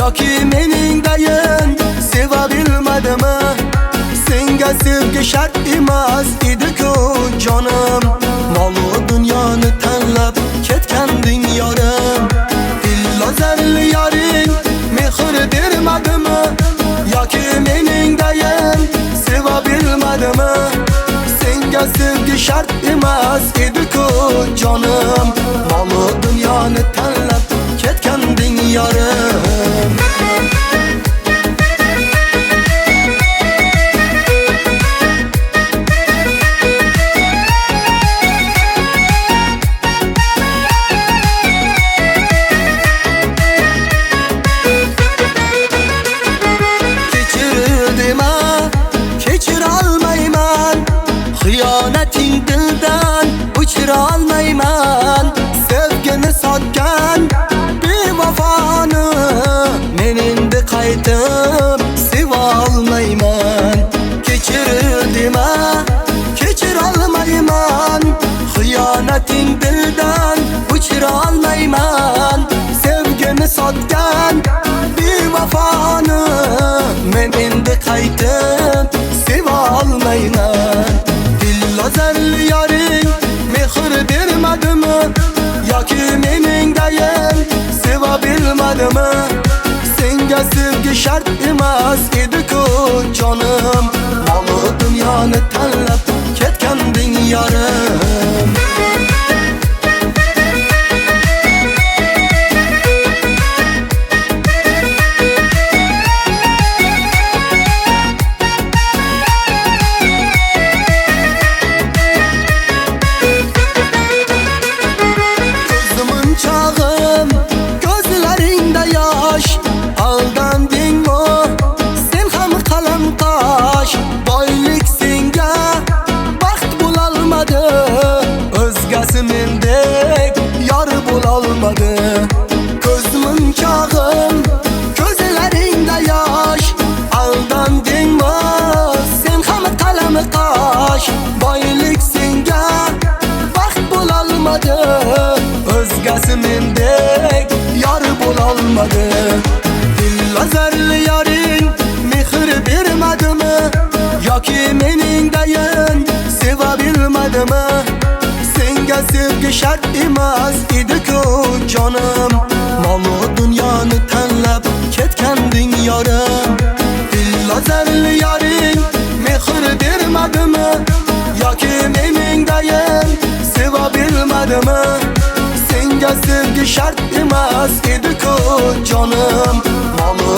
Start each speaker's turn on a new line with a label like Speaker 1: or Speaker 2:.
Speaker 1: yoki meningdayin seva bilmadimi? Senga sevgi shart emas edi-ku jonim. Mol-u dunyoni tanlab ketganding yorim. Dillozarli yoring mehr bermadimi? Yoki meningdayin seva bilmadimi? Senga sevgi shart emas edi-ku jonim. Mol-u dunyoni tanlab ketganding yorim. Xiyonating dildan o'chira olmayman. Sevgini sotgan bevafoni men endi qaytib seva olmayman. Kechir dema, kechira olmayman. Xiyonating dildan o'chira olmayman. Sevgini sotgan bevafoni men endi qaytib seva olmayman. Dillozarli yoring mehr bermadimi? Yoki meningdayin seva bilmadimi? Senga sevgi shart emas edi-ku jonim. Mol-u dunyoni tanlab ketganding yorim. Gözlaringda yosh, aldandingmi? Sen ham qalam tosh. Boylik senga baxt bo'lolmadi. O'zgasi mendek yor bo'lolmadi. Ko'zim chog'im, ko'zlaringda yosh, aldandingmi? Sen ham qalam tosh. Boylik senga baxt bo'lolmadi. O'zgasi mendek yor bo'lolmadi. Dillozarli yoring mehr bermadimi? Yoki meningdayin seva bilmadimi? Senga sevgi shart emas edi-ku jonim. Mol-u dunyoni tanlab ketganding yorim. Dillozarli yoring mehr bermadimi? Yoki meningdayin seva bilmadimi? Senga sevgi shart emas edi-ku jonim. Mol-u